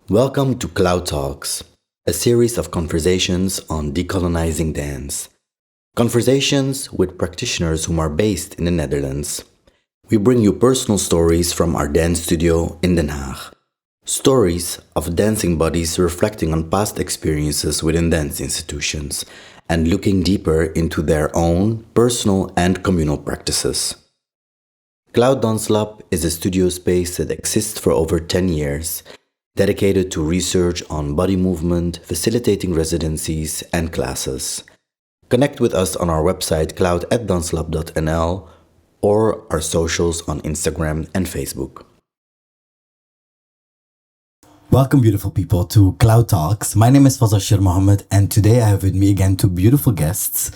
Welcome to Cloud Talks, a series of conversations on decolonizing dance. Conversations with practitioners whom are based in the Netherlands. We bring you personal stories from our dance studio in Den Haag. Stories of dancing bodies reflecting on past experiences within dance institutions and looking deeper into their own personal and communal practices. Cloud Dance Lab is a studio space that exists for over 10 years, dedicated to research on body movement, facilitating residencies and classes. Connect with us on our website cloud@dancelab.nl or our socials on Instagram and Facebook. Welcome, beautiful people, to Cloud Talks. My name is Fazle Shairmahomed, and today I have with me again two beautiful guests,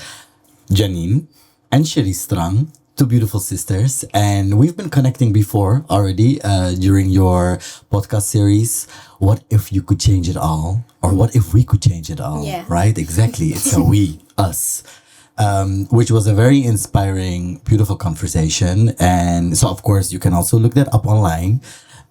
Gianine and Sherise Strang, two beautiful sisters. And we've been connecting before already during your podcast series, What If You Could Change It All? Or What If We Could Change It All? Yeah. Right? Exactly. It's a we, us. Which was a very inspiring, beautiful conversation. And so, of course, you can also look that up online.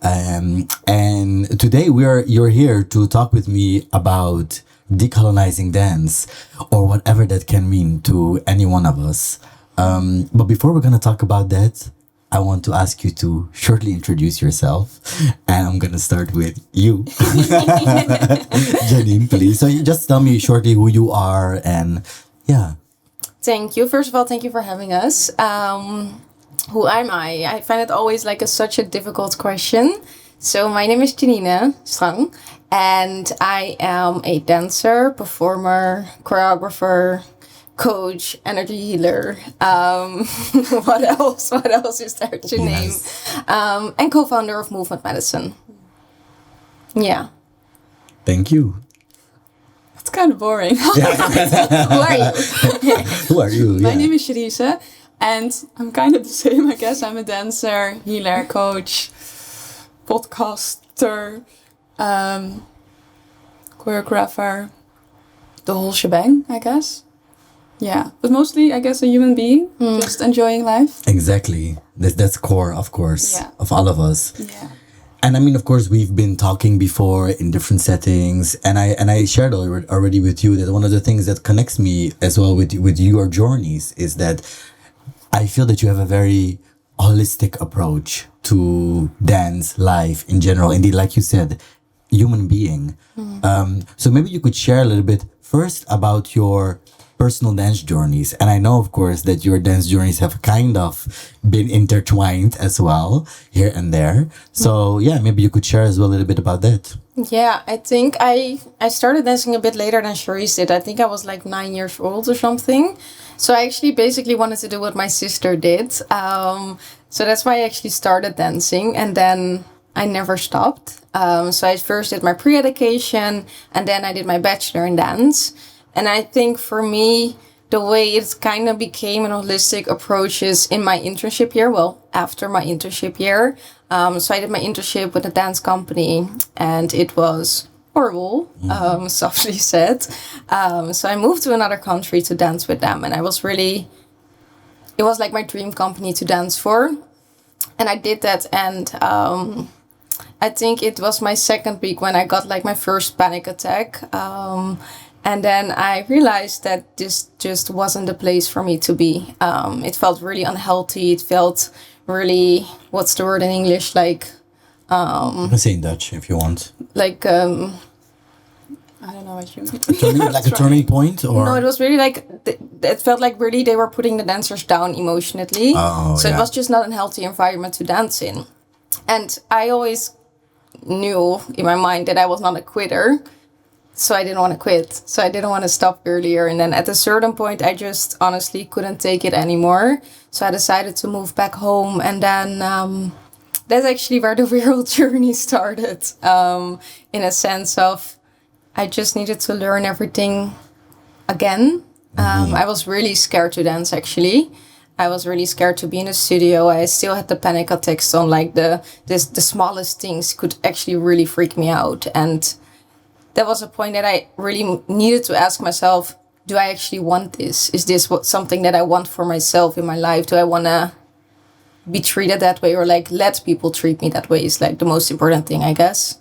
And today you're here to talk with me about decolonizing dance, or whatever that can mean to any one of us. But before we're going to talk about that, I want to ask you to shortly introduce yourself. And I'm going to start with you. Gianine, please. So you just tell me shortly who you are and yeah. Thank you. First of all, thank you for having us. Who am I? I find it always like such a difficult question. So my name is Gianine Strang, and I am a dancer, performer, choreographer, coach, energy healer. What else? What else is there to name? And co-founder of Movement Medicine. Yeah. Thank you. It's kind of boring. Who are you? Who are you? My name is Sherise, and I'm kind of the same, I guess. I'm a dancer, healer, coach, podcaster, choreographer, the whole shebang, I guess. Yeah, but mostly, I guess, a human being, just enjoying life. Exactly. That's core, of course, Yeah. of all of us. Yeah. And I mean, of course, we've been talking before in different settings, and I shared already with you that one of the things that connects me as well with your journeys is that I feel that you have a very holistic approach to dance, life in general. Indeed, like you said, human being. So maybe you could share a little bit first about your personal dance journeys. And I know, of course, that your dance journeys have kind of been intertwined as well here and there. So yeah, maybe you could share as well a little bit about that. Yeah, I think I started dancing a bit later than Sherise did. I think I was like 9 years old or something. So I actually basically wanted to do what my sister did. So that's why I actually started dancing, and then I never stopped. So I first did my pre-education, and then I did my bachelor in dance. And I think for me, the way it kind of became an holistic approach is in my internship year. Well, after my internship year. So I did my internship with a dance company, and it was horrible, softly said. So I moved to another country to dance with them, and it was like my dream company to dance for. And I did that, and I think it was my second week when I got like my first panic attack. And then I realized that this just wasn't the place for me to be. It felt really unhealthy. It felt really, what's the word in English? Like, You can say in Dutch if you want. like, I don't know what you mean. Like a turning point, or no, it was really like, it felt like really they were putting the dancers down emotionally. Oh, So yeah. it was just not a healthy environment to dance in. And I always knew in my mind that I was not a quitter. So I didn't want to quit. So I didn't want to stop earlier. And then at a certain point, I just honestly couldn't take it anymore. So I decided to move back home. And then that's actually where the real journey started. In a sense of, I just needed to learn everything again. I was really scared to dance, actually. I was really scared to be in a studio. I still had the panic attacks on like the smallest things could actually really freak me out. And that was a point that I really needed to ask myself, do I actually want this? Is this something that I want for myself in my life? Do I want to be treated that way, or like let people treat me that way is like the most important thing, I guess.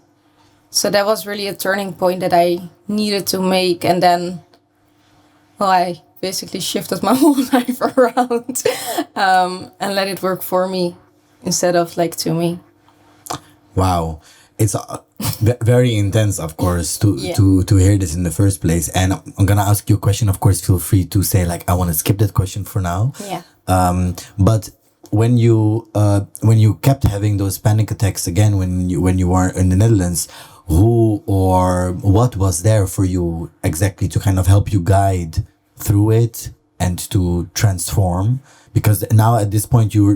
So that was really a turning point that I needed to make. And then, well, I basically shifted my whole life around and let it work for me instead of like to me. Wow. It's very intense, of course, to hear this in the first place. And I'm gonna ask you a question. Of course, feel free to say like, I want to skip that question for now. Yeah. But when you kept having those panic attacks again, when you were in the Netherlands, who or what was there for you exactly to kind of help you guide through it and to transform? Because now at this point you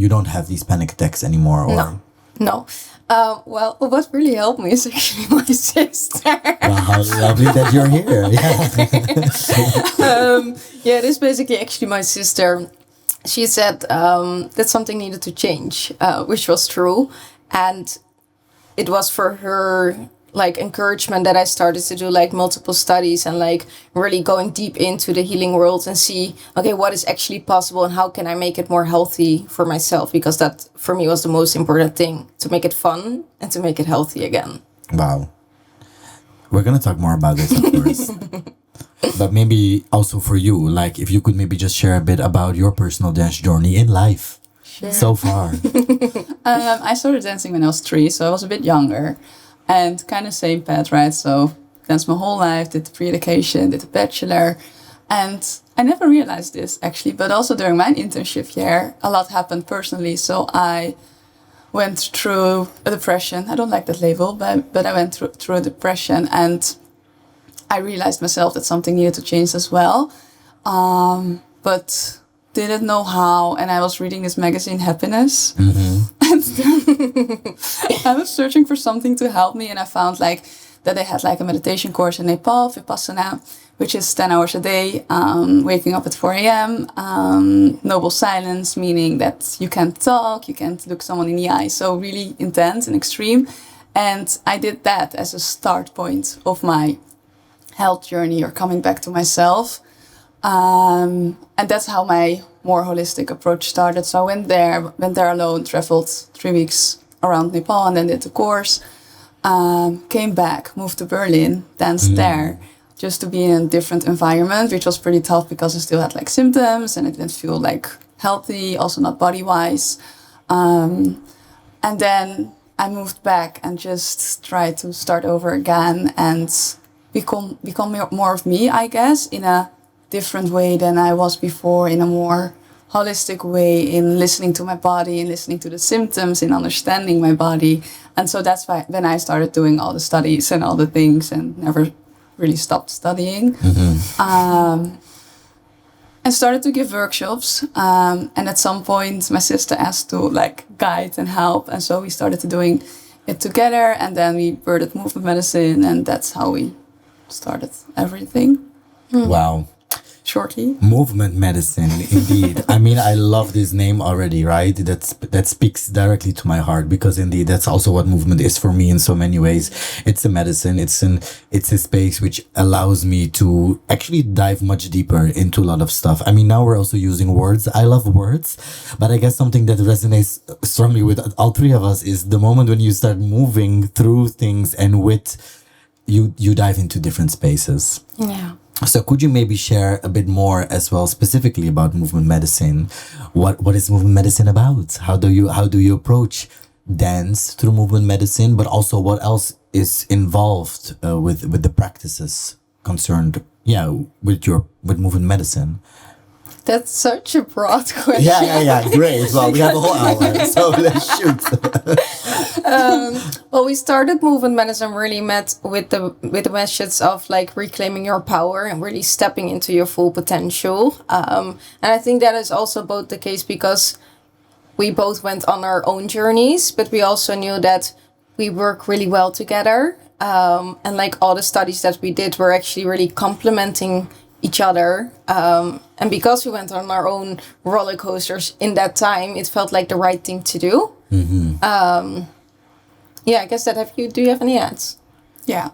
don't have these panic attacks anymore. Or No. Well, what really helped me is actually my sister. Wow, how lovely that you're here. Yeah. It is basically actually my sister. She said that something needed to change, which was true. And it was for her like encouragement that I started to do like multiple studies and like really going deep into the healing world and see, okay, what is actually possible and how can I make it more healthy for myself? Because that for me was the most important thing, to make it fun and to make it healthy again. Wow. We're going to talk more about this, of course. But maybe also for you, like if you could maybe just share a bit about your personal dance journey in life so far. I started dancing when I was 3, so I was a bit younger. And kind of same path, right? So danced my whole life, did the pre-education, did the bachelor. And I never realized this actually, but also during my internship year, a lot happened personally. So I went through a depression. I don't like that label, but I went through a depression, and I realized myself that something needed to change as well. But didn't know how, and I was reading this magazine Happiness, and I was searching for something to help me, and I found like that they had like a meditation course in Nepal, Vipassana, which is 10 hours a day, waking up at 4 a.m., noble silence, meaning that you can't talk, you can't look someone in the eye, so really intense and extreme. And I did that as a start point of my health journey or coming back to myself. And that's how my more holistic approach started. So I went there alone, traveled 3 weeks around Nepal, and then did the course. Came back, moved to Berlin, danced there, just to be in a different environment, which was pretty tough because I still had like symptoms and it didn't feel like healthy, also not body-wise. And then I moved back and just tried to start over again and become more of me, I guess, in a different way than I was before, in a more holistic way, in listening to my body, in listening to the symptoms, in understanding my body. And so that's why when I started doing all the studies and all the things and never really stopped studying. And started to give workshops. And at some point my sister asked to like guide and help. And so we started doing it together, and then we birthed movement medicine, and that's how we started everything. Wow. Shortly. Movement medicine, indeed. I mean, I love this name already, right? That speaks directly to my heart, because indeed that's also what movement is for me in so many ways. It's a medicine. It's a space which allows me to actually dive much deeper into a lot of stuff. I mean, now we're also using words. I love words, but I guess something that resonates strongly with all three of us is the moment when you start moving through things and you dive into different spaces. Yeah. So could you maybe share a bit more as well, specifically about movement medicine? What is movement medicine about? How do you approach dance through movement medicine, but also what else is involved with the practices concerned, with movement medicine? That's such a broad question. Yeah. Great. Well, we have a whole hour, so let's shoot. Well, we started movement medicine really met with the message of like reclaiming your power and really stepping into your full potential. And I think that is also both the case because we both went on our own journeys, but we also knew that we work really well together. And like all the studies that we did were actually really complementing each other, and because we went on our own roller coasters in that time, it felt like the right thing to do. I guess that do you have any ads? Yeah.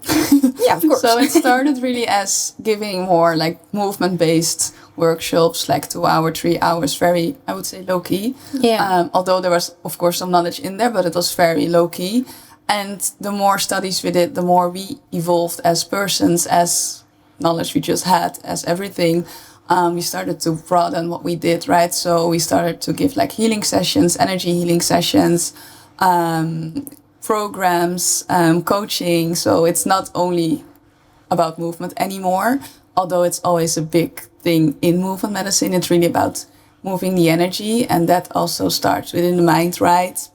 Yeah, of course. So it started really as giving more like movement-based workshops, like 2 hour, 3 hours, very, I would say, low-key. Yeah. Although there was, of course, some knowledge in there, but it was very low-key. And the more studies we did, the more we evolved as persons, as knowledge we just had, as everything. We started to broaden what we did, right? So we started to give like healing sessions, energy healing sessions, programs, coaching. So it's not only about movement anymore, although it's always a big thing in movement medicine. It's really about moving the energy, and that also starts within the mind, right?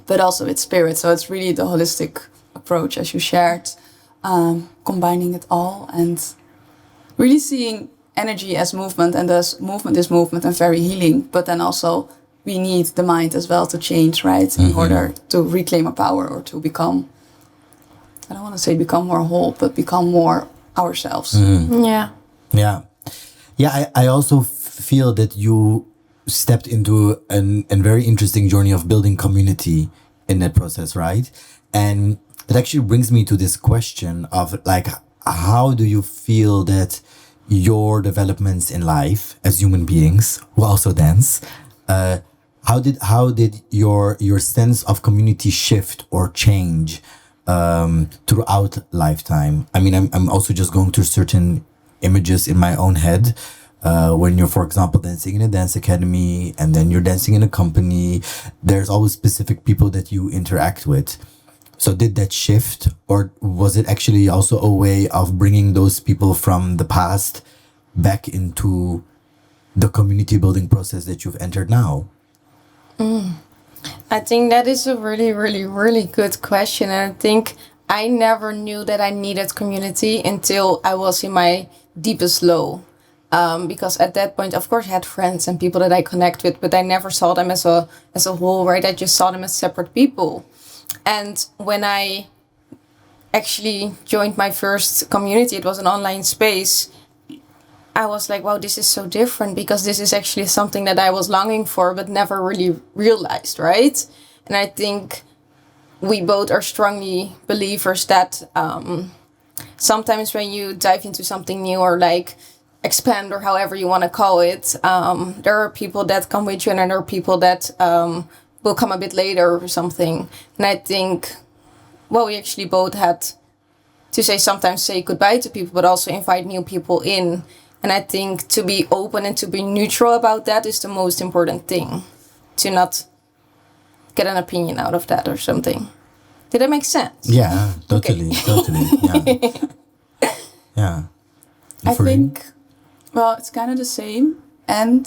But also with spirit. So it's really the holistic approach, as you shared, combining it all and really seeing energy as movement, and thus movement is movement and very healing. But then also we need the mind as well to change, right? In order to reclaim our power, or to become, I don't want to say become more whole, but become more ourselves. Yeah. Yeah. Yeah, I also feel that you stepped into a very interesting journey of building community in that process, right? And that actually brings me to this question of like, how do you feel that your developments in life as human beings who also dance, how did your sense of community shift or change throughout lifetime? I mean, I'm also just going through certain images in my own head. When you're, for example, dancing in a dance academy, and then you're dancing in a company, there's always specific people that you interact with. So did that shift, or was it actually also a way of bringing those people from the past back into the community building process that you've entered now? I think that is a really, really, really good question. And I think I never knew that I needed community until I was in my deepest low. Because at that point, of course, I had friends and people that I connect with, but I never saw them as a whole, right? I just saw them as separate people. And when I actually joined my first community, it was an online space. I was like, wow, this is so different, because this is actually something that I was longing for, but never really realized, right? And I think we both are strongly believers that sometimes when you dive into something new, or like expand, or however you want to call it, there are people that come with you, and there are people that will come a bit later or something. And I think, well, we actually both had to sometimes say goodbye to people, but also invite new people in. And I think to be open and to be neutral about that is the most important thing. To not get an opinion out of that or something. Did that make sense? Yeah, totally, Okay. totally. Yeah. Yeah. I think, well, it's kind of the same. And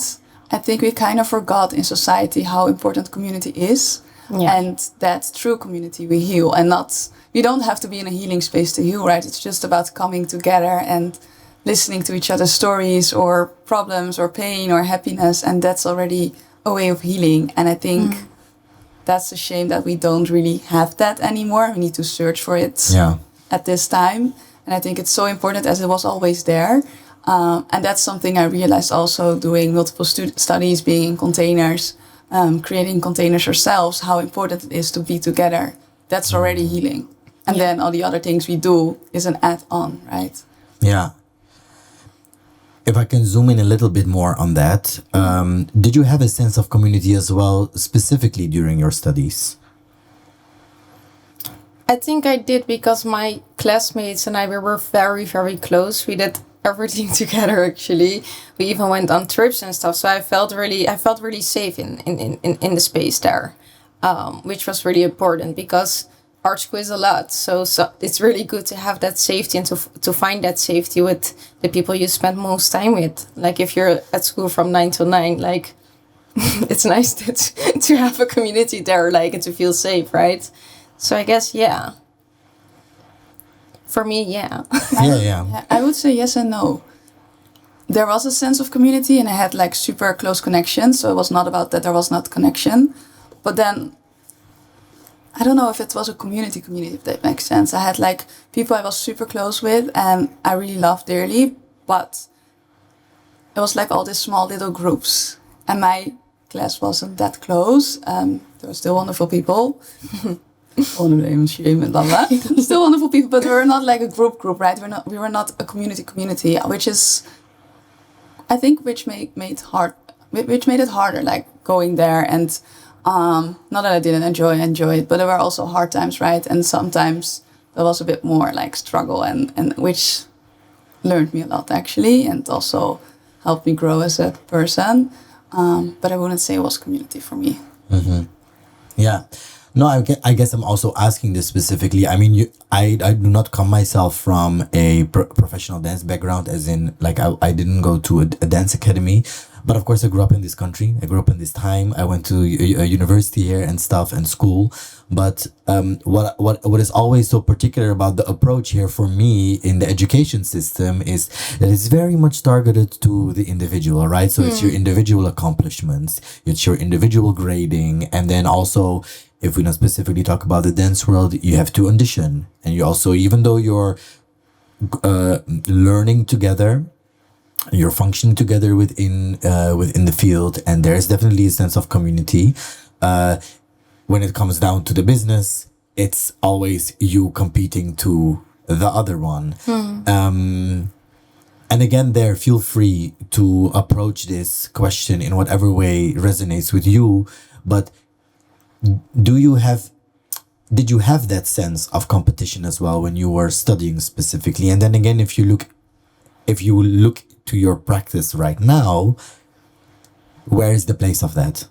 I think we kind of forgot in society how important community is. Yeah. And that through community we heal, and not, we don't have to be in a healing space to heal, right? It's just about coming together and listening to each other's stories, or problems, or pain, or happiness. And that's already a way of healing. And I think that's a shame that we don't really have that anymore. We need to search for it at this time. And I think it's so important, as it was always there. And that's something I realized also doing multiple studies, being in containers, creating containers ourselves, how important it is to be together. That's already healing. And then all the other things we do is an add-on, right? Yeah. If I can zoom in a little bit more on that, did you have a sense of community as well, specifically during your studies? I think I did, because my classmates and I, we were very, very close. We did everything together, actually. We even went on trips and stuff. So I felt really safe in the space there, which was really important, because art school is a lot. So it's really good to have that safety, and to find that safety with the people you spend most time with. Like if you're at school from 9 to 9, like it's nice to have a community there, like, and to feel safe, right? So I guess, yeah. For me, yeah. Yeah. I would say yes and no. There was a sense of community, and I had like super close connections. So it was not about that there was not connection. But then, I don't know if it was a community, if that makes sense. I had like people I was super close with and I really loved dearly. But it was like all these small little groups. And my class wasn't that close. There were still wonderful people. Onder de name shame and blah blah. Still wonderful people, but we were not like a group, right? We were not a community, which is, I think, which made it harder, like going there and Not that I didn't enjoy it, but there were also hard times, right? And sometimes there was a bit more like struggle, and which learned me a lot actually, and also helped me grow as a person. But I wouldn't say it was community for me. Yeah. No, I guess I'm also asking this specifically. I mean, I do not come myself from a professional dance background, as in, like, I didn't go to a dance academy. But of course, I grew up in this country. I grew up in this time. I went to a university here and stuff and school. But what is always so particular about the approach here for me in the education system is that it's very much targeted to the individual, right? So it's your individual accomplishments, it's your individual grading, and then also, if we don't specifically talk about the dance world, you have to audition, and you also, even though you're learning together, you're functioning together within the field, and there's definitely a sense of community. When it comes down to the business, it's always you competing to the other one. And again, there, feel free to approach this question in whatever way resonates with you. But did you have that sense of competition as well when you were studying specifically? And then again, if you look to your practice right now, where is the place of that?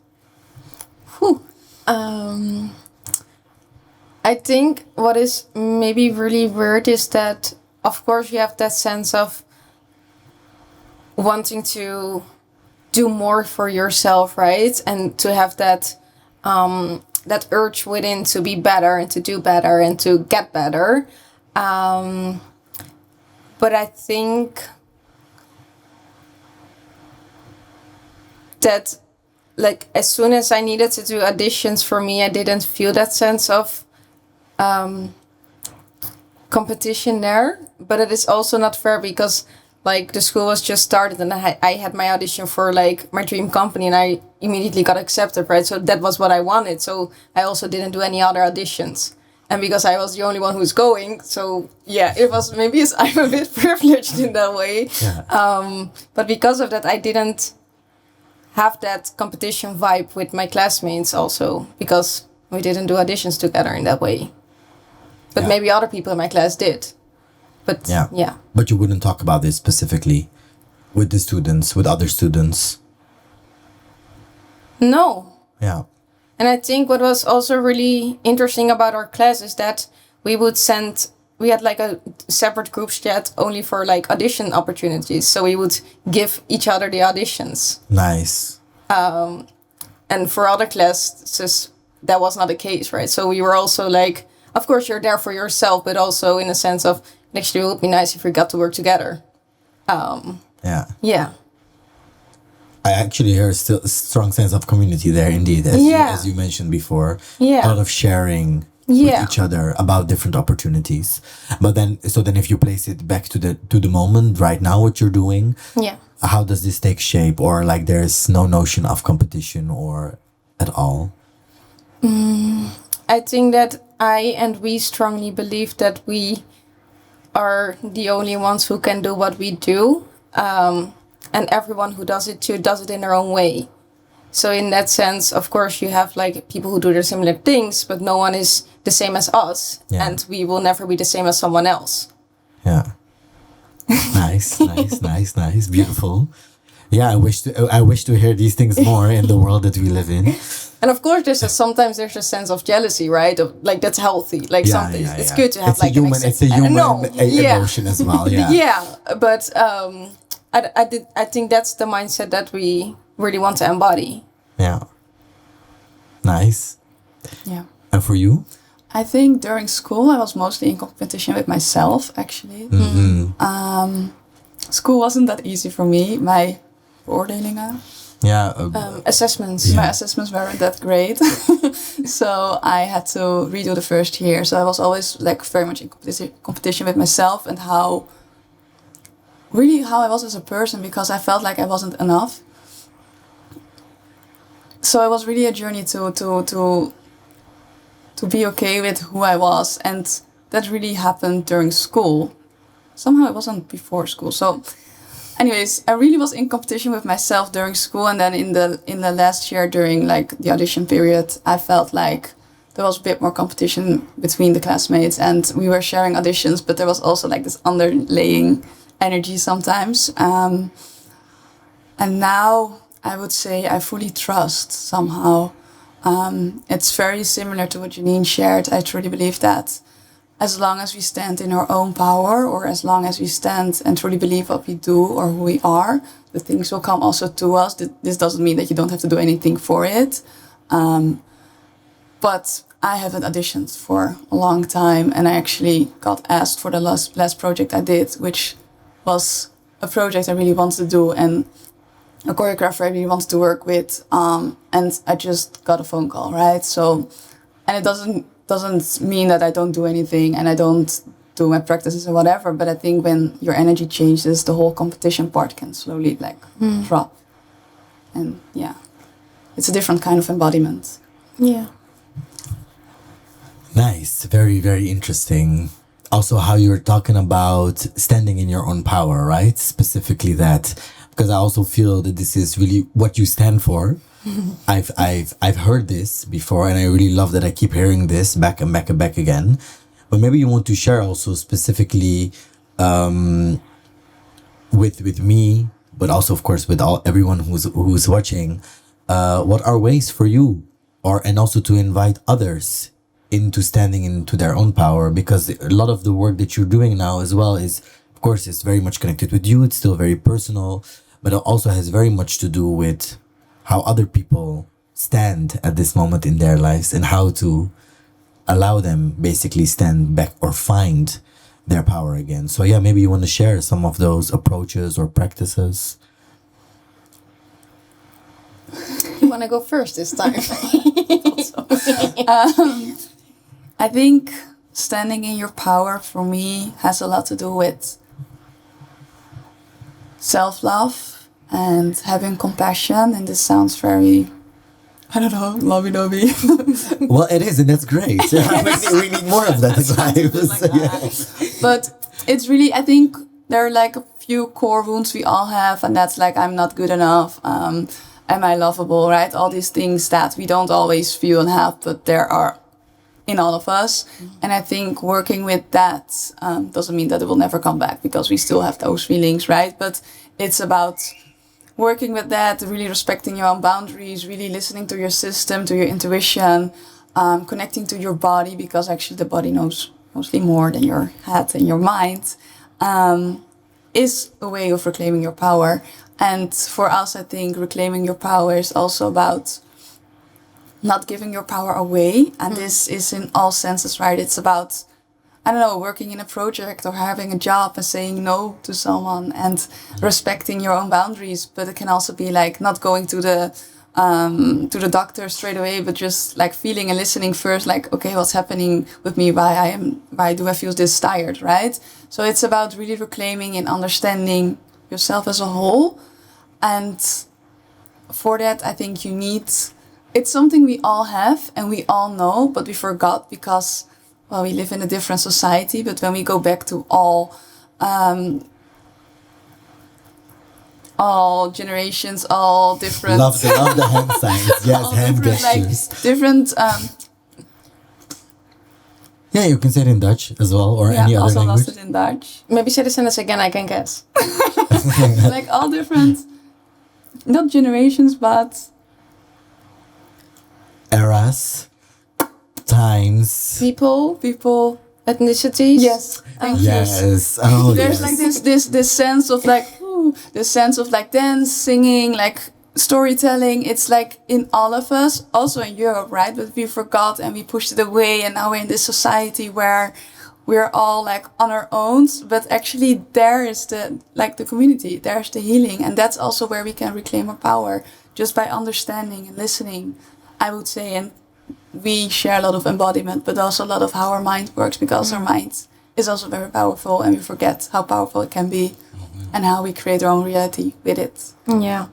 I think what is maybe really weird is that, of course, you have that sense of wanting to do more for yourself, right? And to have that that urge within to be better and to do better and to get better. But I think that, like, as soon as I needed to do auditions, for me, I didn't feel that sense of competition there. But it is also not fair because, like, the school was just started and I had my audition for, like, my dream company, and I immediately got accepted, right? So that was what I wanted. So I also didn't do any other auditions. And because I was the only one who's going, so yeah, it was, maybe I'm a bit privileged in that way. Yeah. But because of that, I didn't have that competition vibe with my classmates also, because we didn't do auditions together in that way. But Yeah. maybe other people in my class did. But yeah. But you wouldn't talk about this specifically with the students, with other students? No. Yeah. And I think what was also really interesting about our class is that we had like a separate group chat only for like audition opportunities. So we would give each other the auditions. Nice. And for other classes, that was not the case, right? So we were also like, of course, you're there for yourself, but also in a sense of, actually, it would be nice if we got to work together. Yeah. Yeah. I actually hear still a strong sense of community there, indeed, as you mentioned before. Yeah. A lot of sharing with each other about different opportunities. But then, if you place it back to the moment right now, what you're doing, how does this take shape? Or like there's no notion of competition or at all? I think that we strongly believe that we are the only ones who can do what we do. And everyone who does it too does it in their own way. So in that sense, of course, you have like people who do their similar things, but no one is the same as us. Yeah. And we will never be the same as someone else. Yeah. Nice. Beautiful. Yeah, I wish to hear these things more in the world that we live in. And of course, sometimes there's a sense of jealousy, right? Of, like, that's healthy. Like, it's good to have it's a human emotion as well. Yeah. Yeah, but I think that's the mindset that we really want to embody. Yeah. Nice. Yeah. And for you? I think during school I was mostly in competition with myself, actually. School wasn't that easy for me. My beoordelingen. Yeah. Assessments. My assessments weren't that great. So I had to redo the first year. So I was always like very much in competition with myself and how I was as a person, because I felt like I wasn't enough. So it was really a journey to be okay with who I was, and that really happened during school. Somehow it wasn't before school. So anyways, I really was in competition with myself during school, and then in the last year during like the audition period, I felt like there was a bit more competition between the classmates, and we were sharing auditions, but there was also like this underlying energy sometimes. And now I would say I fully trust somehow. It's very similar to what Gianine shared. I truly believe that as long as we stand in our own power, or as long as we stand and truly believe what we do or who we are, the things will come also to us. This doesn't mean that you don't have to do anything for it. But I haven't auditioned for a long time, and I actually got asked for the last project I did, which was a project I really wanted to do, and a choreographer I really wanted to work with, and I just got a phone call, right? So, and it doesn't mean that I don't do anything and I don't do my practices or whatever, but I think when your energy changes, the whole competition part can slowly like drop. And yeah, it's a different kind of embodiment. Yeah. Nice. Very, very interesting. Also, how you're talking about standing in your own power, right? Specifically that, because I also feel that this is really what you stand for. I've heard this before, and I really love that I keep hearing this back and back and back again. But maybe you want to share also specifically with me, but also of course with everyone who's watching. What are ways for you, and also to invite others into standing into their own power? Because a lot of the work that you're doing now as well is, of course, it's very much connected with you. It's still very personal, but it also has very much to do with how other people stand at this moment in their lives, and how to allow them basically stand back or find their power again. So yeah, maybe you want to share some of those approaches or practices. You want to go first this time? I think standing in your power for me has a lot to do with self-love and having compassion. And this sounds very, I don't know, lovey-dovey. Well, it is, and that's great. we need more of that in life. But it's really, I think there are like a few core wounds we all have, and that's like, I'm not good enough. Am I lovable, right? All these things that we don't always feel and have, but there are in all of us. And I think working with that doesn't mean that it will never come back, because we still have those feelings, right? But it's about working with that, really respecting your own boundaries, really listening to your system, to your intuition, connecting to your body, because actually the body knows mostly more than your head and your mind, is a way of reclaiming your power. And for us, I think reclaiming your power is also about not giving your power away. And this is in all senses, right? It's about, I don't know, working in a project or having a job and saying no to someone and respecting your own boundaries. But it can also be like not going to the doctor straight away, but just like feeling and listening first, like, okay, what's happening with me? Why do I feel this tired, right? So it's about really reclaiming and understanding yourself as a whole. And for that, I think it's something we all have and we all know, but we forgot because, well, we live in a different society. But when we go back to all generations, all different... Love the hand signs. Yes, hand gestures. Like, different... yeah, you can say it in Dutch as well, or any other language. I also lost it in Dutch. Maybe say the sentence again, I can guess. Like all different, not generations, but... eras, times, People, ethnicities. Yes, thank you. Yes. Oh, There's like this sense of like, this sense of like dance, singing, like storytelling. It's like in all of us, also in Europe, right? But we forgot and we pushed it away, and now we're in this society where we're all like on our own. But actually, there is the community. There's the healing, and that's also where we can reclaim our power, just by understanding and listening, I would say. And we share a lot of embodiment, but also a lot of how our mind works, because our mind is also very powerful, and we forget how powerful it can be and how we create our own reality with it. Yeah.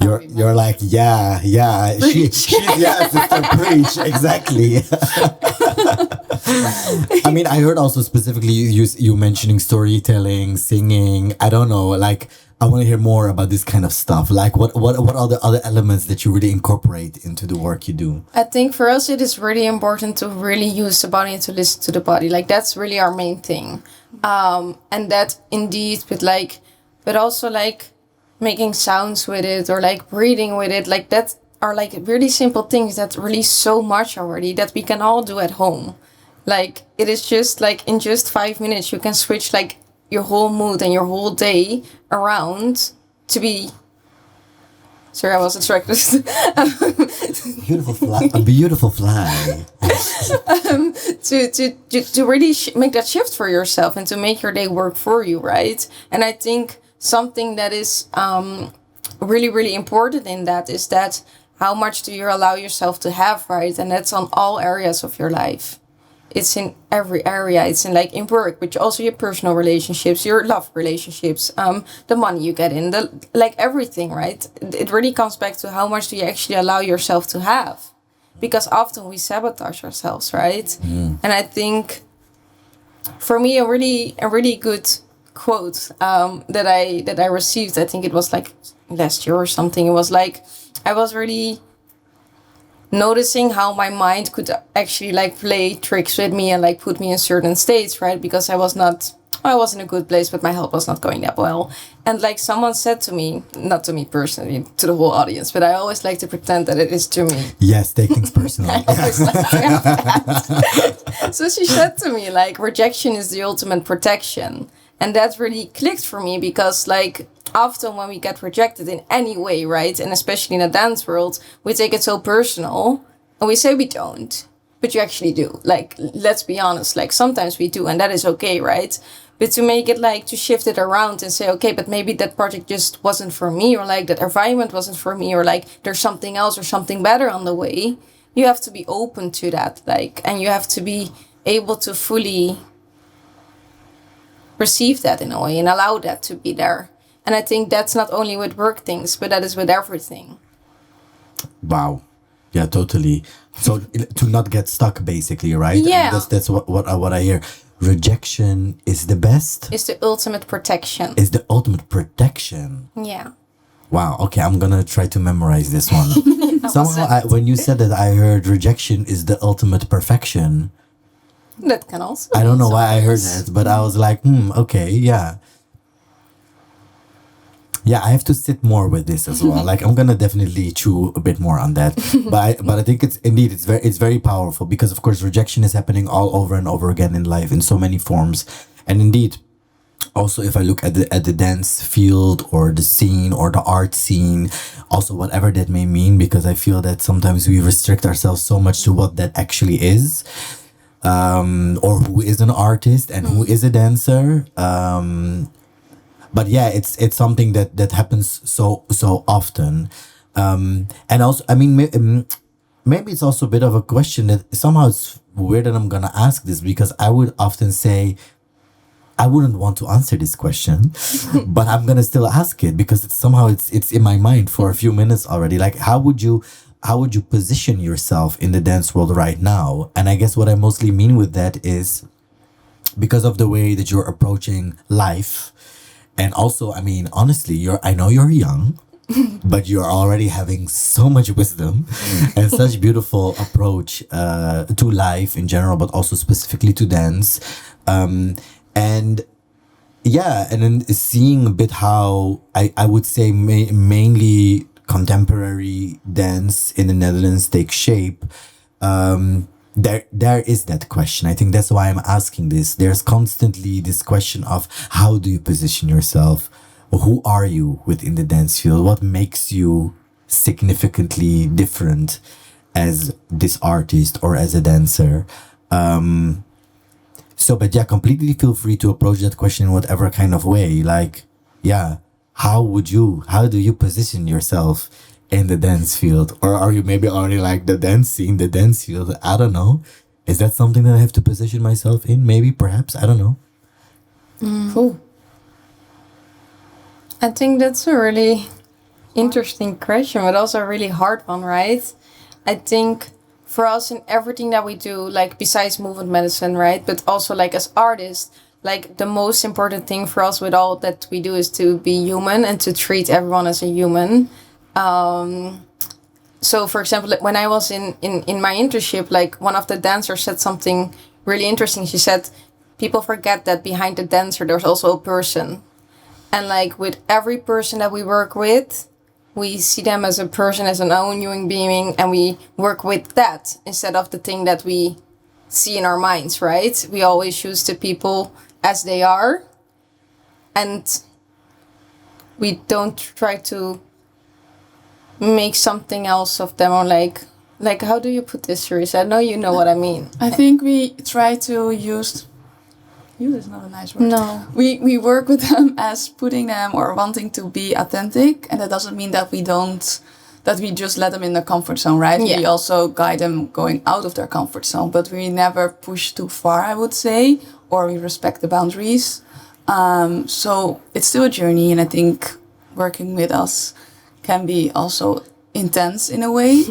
You're like, yeah. She's yeah, sister, preach, exactly. I mean, I heard also specifically you mentioning storytelling, singing. I don't know, like I want to hear more about this kind of stuff. Like, what are the other elements that you really incorporate into the work you do? I think for us it is really important to really use the body and to listen to the body. Like that's really our main thing, and that indeed but also like making sounds with it or like breathing with it. Like that are like really simple things that release so much already that we can all do at home. Like it is just like in just 5 minutes you can switch like your whole mood and your whole day around to be. Sorry, I was distracted. Beautiful fly, a beautiful fly. to really make that shift for yourself and to make your day work for you, right? And I think something that is really, really important in that is that how much do you allow yourself to have, right? And that's on all areas of your life. It's in every area. It's in like in work, but also your personal relationships, your love relationships, the money you get in, the like everything, right? It really comes back to how much do you actually allow yourself to have, because often we sabotage ourselves, right? And I think for me a really good quote that I received, I think it was like last year or something. It was like I was really noticing how my mind could actually like play tricks with me and like put me in certain states, right? Because I was in a good place, but my health was not going that well. And like someone said to me, not to me personally, to the whole audience, but I always like to pretend that it is to me. Yes, take things personal. I always like to have that. So she said to me, like, rejection is the ultimate protection. And that really clicked for me because like often when we get rejected in any way, right? And especially in the dance world, we take it so personal and we say we don't, but you actually do. Like, let's be honest, like sometimes we do, and that is okay, right? But to make it like, to shift it around and say, okay, but maybe that project just wasn't for me, or like that environment wasn't for me, or like there's something else or something better on the way. You have to be open to that, like, and you have to be able to fully receive that in a way and allow that to be there. And I think that's not only with work things, but that is with everything. Wow. Yeah, totally. So to not get stuck, basically, right? Yeah. That's what I hear. Rejection is the best. It's the ultimate protection. Is the ultimate protection. Yeah. Wow. Okay, I'm gonna try to memorize this one. Somehow, when you said that, I heard rejection is the ultimate perfection. That can also. I don't know why I heard that, but I was like, okay, yeah. Yeah, I have to sit more with this as well. Like, I'm gonna definitely chew a bit more on that. But I think it's very powerful because, of course, rejection is happening all over and over again in life in so many forms. And indeed, also if I look at the dance field or the scene or the art scene, also whatever that may mean, because I feel that sometimes we restrict ourselves so much to what that actually is, or who is an artist and who is a dancer. But yeah, it's something that happens so often, and also, I mean, maybe it's also a bit of a question that somehow it's weird that I'm gonna ask this, because I would often say I wouldn't want to answer this question, but I'm gonna still ask it because it's in my mind for a few minutes already. Like, how would you position yourself in the dance world right now? And I guess what I mostly mean with that is because of the way that you're approaching life. And also, I mean, honestly, I know you're young, but you're already having so much wisdom and such beautiful approach to life in general, but also specifically to dance. And yeah, and then seeing a bit how I would say mainly contemporary dance in the Netherlands take shape. There is that question. I think that's why I'm asking this. There's constantly this question of how do you position yourself? Who are you within the dance field? What makes you significantly different as this artist or as a dancer? But yeah, completely feel free to approach that question in whatever kind of way. Like, yeah, how do you position yourself in the dance field? Or are you maybe already like the dance scene, the dance field? I don't know. Is that something that I have to position myself in? Maybe, perhaps, I don't know. Cool. I think that's a really Interesting question, but also a really hard one, right? I think for us in everything that we do, like besides movement medicine, right? But also like as artists, like the most important thing for us with all that we do is to be human and to treat everyone as a human. So for example, like, when I was in my internship, like one of the dancers said something really interesting. She said, people forget that behind the dancer, there's also a person. And like with every person that we work with, we see them as a person, as an own human being, and we work with that instead of the thing that we see in our minds, right? We always choose the people as they are, and we don't try to make something else of them, or like how do you put this, Sherise? I know you know what I mean. I think we try to use is not a nice word. No. We work with them as putting them or wanting to be authentic, and that doesn't mean that we just let them in the comfort zone, right? Yeah. We also guide them going out of their comfort zone, but we never push too far, I would say, or we respect the boundaries. So it's still a journey, and I think working with us can be also intense in a way.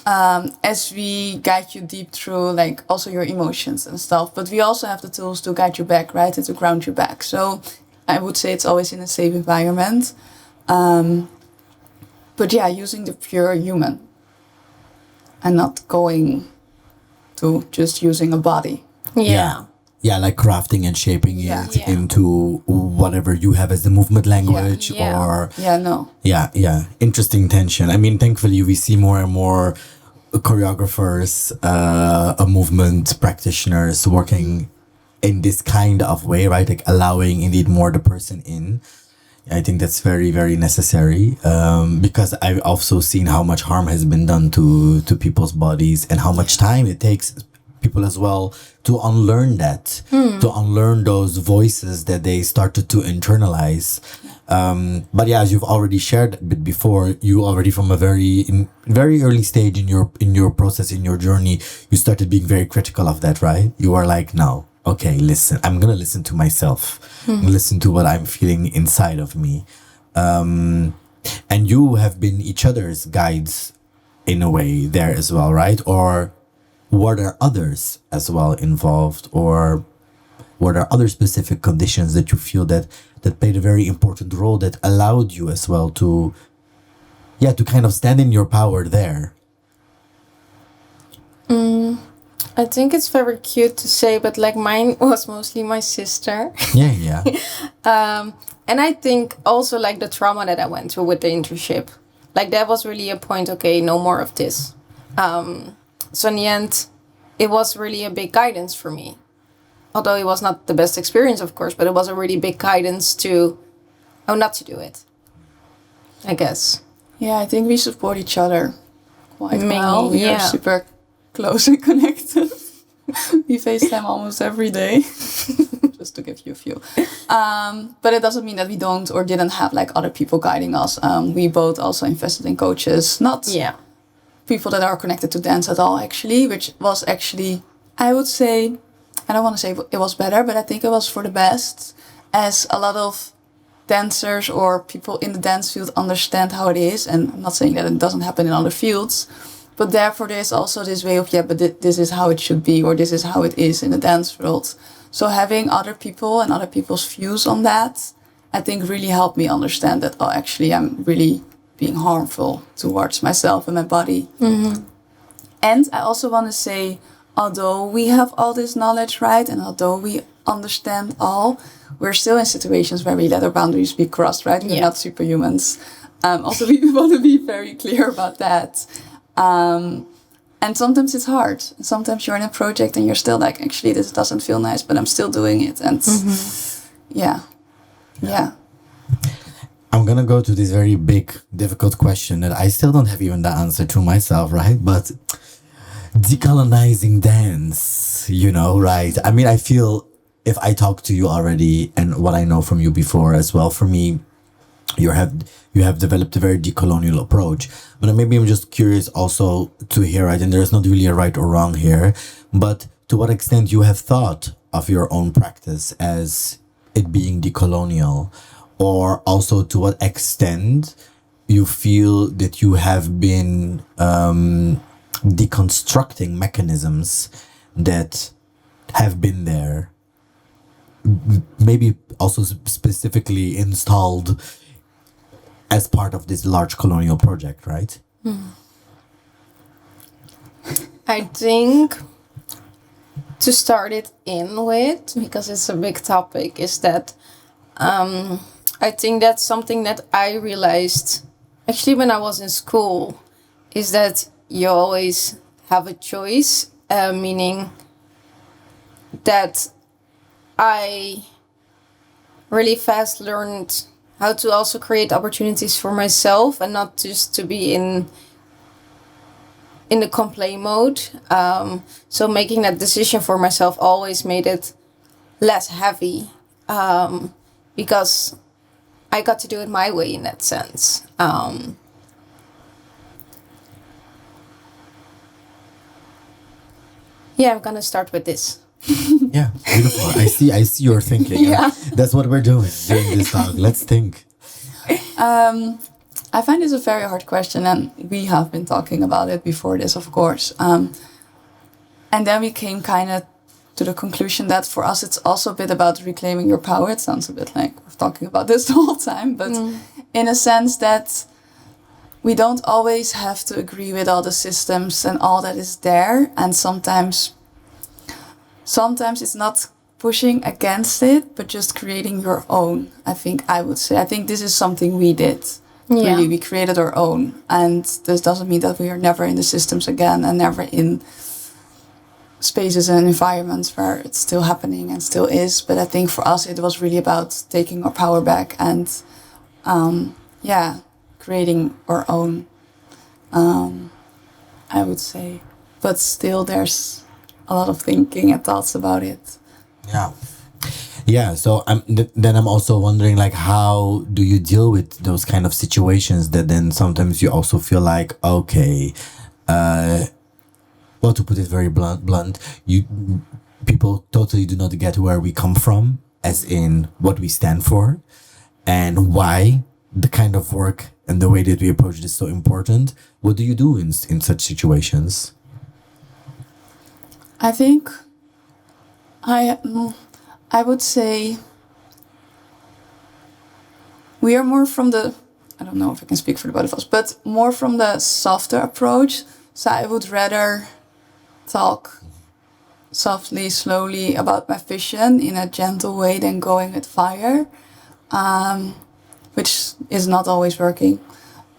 As we guide you deep through like also your emotions and stuff, but we also have the tools to guide you back, right, and to ground you back. So I would say it's always in a safe environment, but yeah, using the pure human and not going to just using a body. Yeah, like crafting and shaping it Yeah. into whatever you have as the movement language Yeah. or No. yeah, interesting tension. I mean, thankfully we see more and more choreographers, movement practitioners working in this kind of way, right? Like allowing indeed more the person in. I think that's very, very necessary, because I've also seen how much harm has been done to people's bodies and how much time it takes people as well to unlearn that, to unlearn those voices that they started to internalize. But yeah, as you've already shared a bit before, you already from a very early stage in your process, in your journey, you started being very critical of that, right? You are like, no, okay, listen, I'm gonna listen to myself, listen to what I'm feeling inside of me. And you have been each other's guides in a way there as well, right? Or were there others as well involved, or were there other specific conditions that you feel that played a very important role that allowed you as well to kind of stand in your power there? I think it's very cute to say, but like mine was mostly my sister. Yeah. And I think also like the trauma that I went through with the internship, like that was really a point, okay, no more of this. So in the end, it was really a big guidance for me. Although it was not the best experience, of course, but it was a really big guidance to, not to do it, I guess. Yeah, I think we support each other quite Mainly, well. We are super close and connected. We FaceTime almost every day, just to give you a few. But it doesn't mean that we don't or didn't have like other people guiding us. We both also invested in coaches, not people that are connected to dance at all, actually, which was actually, I would say, I don't want to say it was better, but I think it was for the best, as a lot of dancers or people in the dance field understand how it is. And I'm not saying that it doesn't happen in other fields, but therefore there's also this way of, this is how it should be, or this is how it is in the dance world. So having other people and other people's views on that, I think really helped me understand that, actually I'm really being harmful towards myself and my body. Mm-hmm. And I also want to say, although we have all this knowledge, right, and although we understand all, we're still in situations where we let our boundaries be crossed, right? We're not superhumans. Also, we want to be very clear about that. And sometimes it's hard. Sometimes you're in a project and you're still like, actually, this doesn't feel nice, but I'm still doing it. And yeah. I'm gonna go to this very big, difficult question that I still don't have even the answer to myself, right? But decolonizing dance, right? I mean, I feel if I talk to you already and what I know from you before as well, for me, you have developed a very decolonial approach. But maybe I'm just curious also to hear, right? And there's not really a right or wrong here, but to what extent you have thought of your own practice as it being decolonial, or also to what extent you feel that you have been deconstructing mechanisms that have been there, maybe also specifically installed as part of this large colonial project, right? I think to start it in with, because it's a big topic, is that I think that's something that I realized actually when I was in school, is that you always have a choice, meaning that I really fast learned how to also create opportunities for myself and not just to be in the complain mode. So making that decision for myself always made it less heavy, because I got to do it my way in that sense. Yeah, I'm gonna start with this. Yeah, beautiful. I see your thinking. Yeah. That's what we're doing during this talk. Let's think. I find this a very hard question, and we have been talking about it before this, of course. And then we came kind of to the conclusion that for us it's also a bit about reclaiming your power. It sounds a bit like we're talking about this the whole time, but in a sense that we don't always have to agree with all the systems and all that is there, and sometimes it's not pushing against it, but just creating your own. I would say this is something we did. Yeah. Really, we created our own, and this doesn't mean that we are never in the systems again and never in spaces and environments where it's still happening and still is. But I think for us it was really about taking our power back and creating our own, I would say. But still there's a lot of thinking and thoughts about it. Yeah, so then I'm also wondering, like, how do you deal with those kind of situations that then sometimes you also feel like, okay, well, to put it very blunt, people totally do not get where we come from, as in what we stand for, and why the kind of work and the way that we approach it is so important. What do you do in such situations? I think I would say we are more from the, I don't know if I can speak for the both of us, but more from the softer approach. So I would rather talk softly, slowly about my vision in a gentle way than going with fire, which is not always working.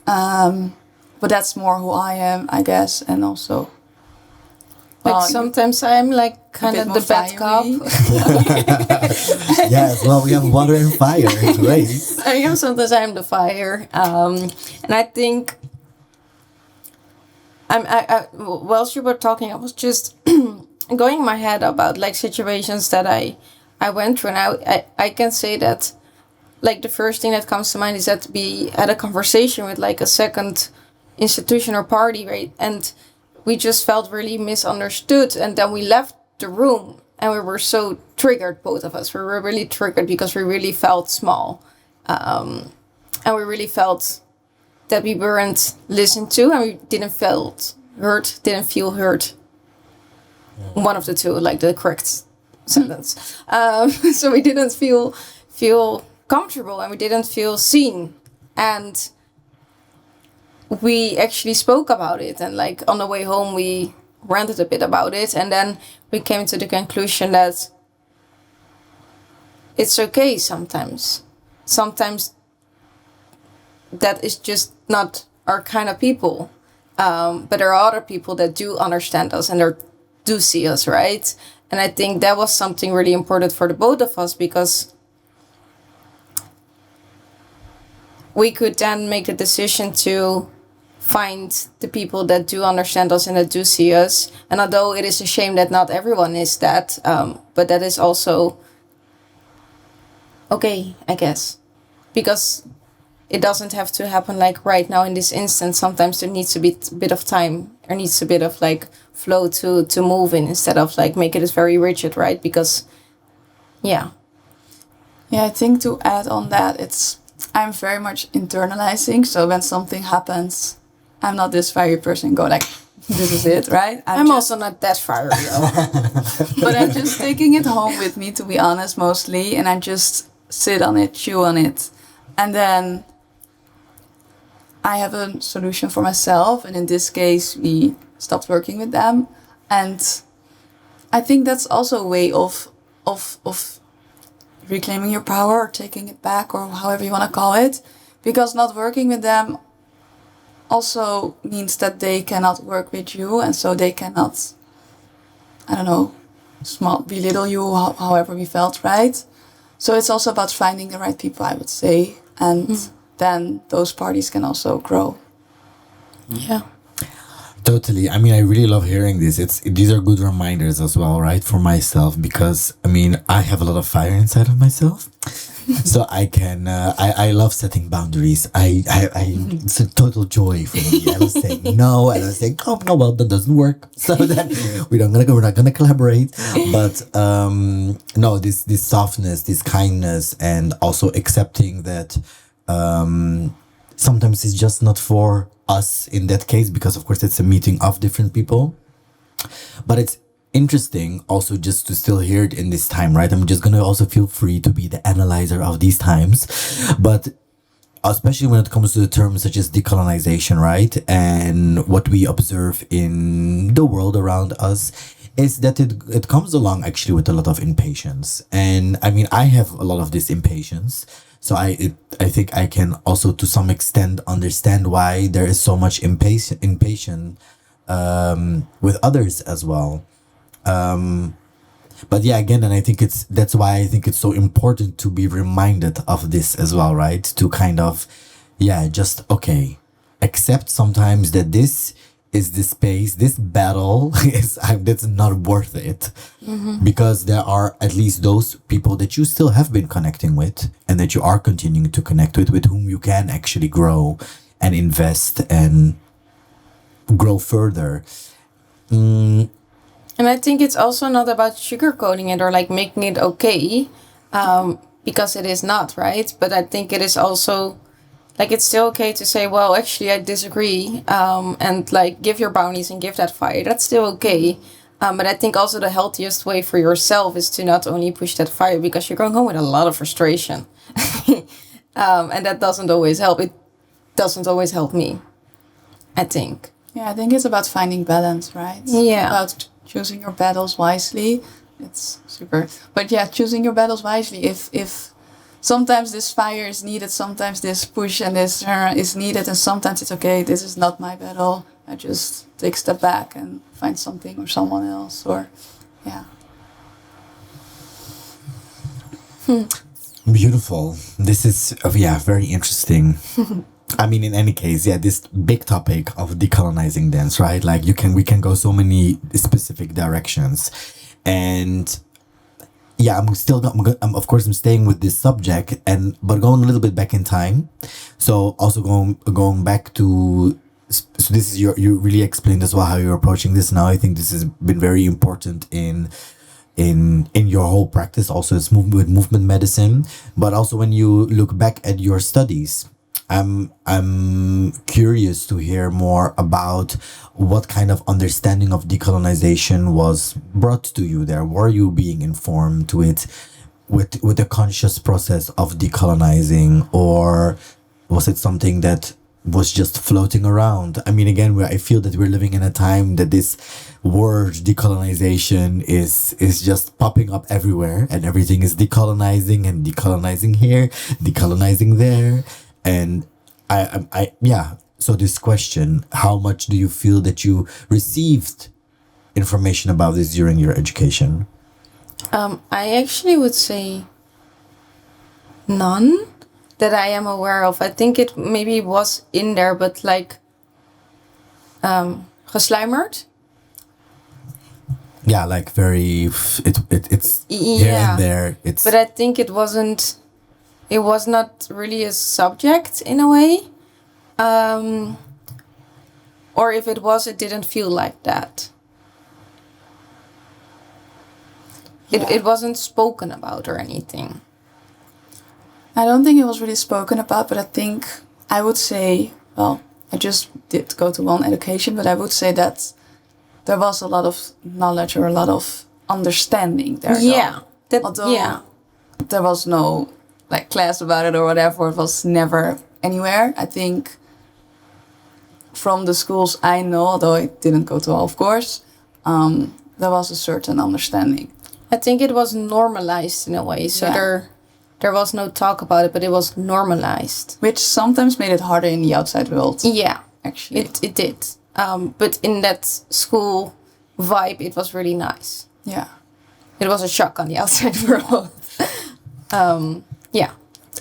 But that's more who I am, I guess, and also... Sometimes I'm like kind of the bad cop. Yes, well, we have water and fire. Great. Sometimes I'm the fire, and I think whilst you were talking, I was just going in my head about like situations that I went through, and I can say that like the first thing that comes to mind is that we had a conversation with like a second institution or party, right? And we just felt really misunderstood, and then we left the room and we were so triggered, both of us. We were really triggered because we really felt small, and we really felt that we weren't listened to, and we didn't feel heard. One of the two, like the correct sentence. So we didn't feel comfortable, and we didn't feel seen, and we actually spoke about it, and like on the way home we ranted a bit about it, and then we came to the conclusion that it's okay sometimes that is just not our kind of people, but there are other people that do understand us and do see us, right? And I think that was something really important for the both of us, because we could then make the decision to find the people that do understand us and that do see us. And although it is a shame that not everyone is that, but that is also okay, I guess, because it doesn't have to happen like right now in this instant. Sometimes there needs to be a bit of time, there needs a bit of like flow to move in, instead of like make it very rigid, right? Because yeah, I think to add on that, I'm very much internalizing. So when something happens, I'm not this fiery person go like, this is it, right? I'm also not that fiery though. But I'm just taking it home with me, to be honest, mostly. And I just sit on it, chew on it. And then I have a solution for myself. And in this case, we stopped working with them. And I think that's also a way of reclaiming your power or taking it back or however you want to call it. Because not working with them also means that they cannot work with you, and so they cannot, I don't know, belittle you, however we felt, right? So it's also about finding the right people, I would say, and then those parties can also grow. Yeah. Totally. I mean, I really love hearing this. These are good reminders as well, right, for myself, because I mean, I have a lot of fire inside of myself. So I can, I love setting boundaries. It's a total joy for me. I was saying no, and I was saying, oh no, well that doesn't work. So then we're not gonna collaborate. But no, this softness, this kindness, and also accepting that sometimes it's just not for us in that case, because of course it's a meeting of different people. But it's interesting also just to still hear it in this time, right? I'm just gonna also feel free to be the analyzer of these times, but especially when it comes to the terms such as decolonization, right? And what we observe in the world around us is that it comes along actually with a lot of impatience. And I mean, I have a lot of this impatience. So I think I can also to some extent understand why there is so much impatience with others as well. But yeah, again, and I think that's why I think it's so important to be reminded of this as well, right? To kind of, just, okay, accept sometimes that this is the space, this battle that's not worth it. Because there are at least those people that you still have been connecting with and that you are continuing to connect with whom you can actually grow and invest and grow further. And I think it's also not about sugarcoating it or like making it okay, because it is not, right? But I think it is also like it's still okay to say, well, actually, I disagree, and like give your boundaries and give that fire. That's still okay. But I think also the healthiest way for yourself is to not only push that fire because you're going home with a lot of frustration, and that doesn't always help. It doesn't always help me, I think. Yeah, I think it's about finding balance, right? Yeah. About choosing your battles wisely. It's super. But yeah, choosing your battles wisely. If sometimes this fire is needed, sometimes this push and this is needed, and sometimes it's okay, this is not my battle. I just take a step back and find something or someone else, or yeah. Beautiful. This is, very interesting. I mean, in any case, this big topic of decolonizing dance, right? Like we can go so many specific directions, and I'm of course I'm staying with this subject, but going a little bit back in time. So also going back to, so this is you really explained as well how you're approaching this now. I think this has been very important in your whole practice. Also, it's movement medicine, but also when you look back at your studies. I'm curious to hear more about what kind of understanding of decolonization was brought to you there. Were you being informed with the conscious process of decolonizing, or was it something that was just floating around? I mean, again, I feel that we're living in a time that this word decolonization is just popping up everywhere, and everything is decolonizing and decolonizing here, decolonizing there. And so this question, how much do you feel that you received information about this during your education? I actually would say none that I am aware of. I think it maybe was in there, but like gesluimerd. Yeah, like very, it's here and there. But I think it was not really a subject in a way. Or if it was, it didn't feel like that. It wasn't spoken about or anything. I don't think it was really spoken about, but I think I would say, well, I just did go to one education, but I would say that there was a lot of knowledge or a lot of understanding there. Yeah. Although there was no like class about it or whatever, it was never anywhere. I think from the schools I know, although I didn't go to all, of course, there was a certain understanding. I think it was normalized in a way. So there was no talk about it, but it was normalized. Which sometimes made it harder in the outside world. Yeah, actually. It did. But in that school vibe, it was really nice. Yeah. It was a shock on the outside world. Yeah.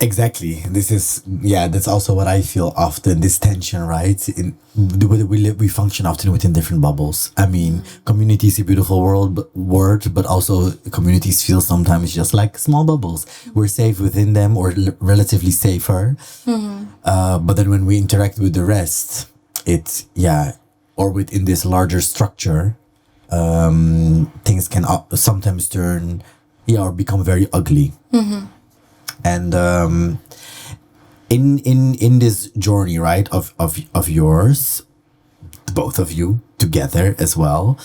Exactly. This is, that's also what I feel often, this tension, right? In the way that we function often within different bubbles. I mean, community is a beautiful word, but also communities feel sometimes just like small bubbles. We're safe within them, or relatively safer. But then when we interact with the rest, or within this larger structure, things can sometimes turn, or become very ugly. And in this journey, right, of yours, both of you together as well,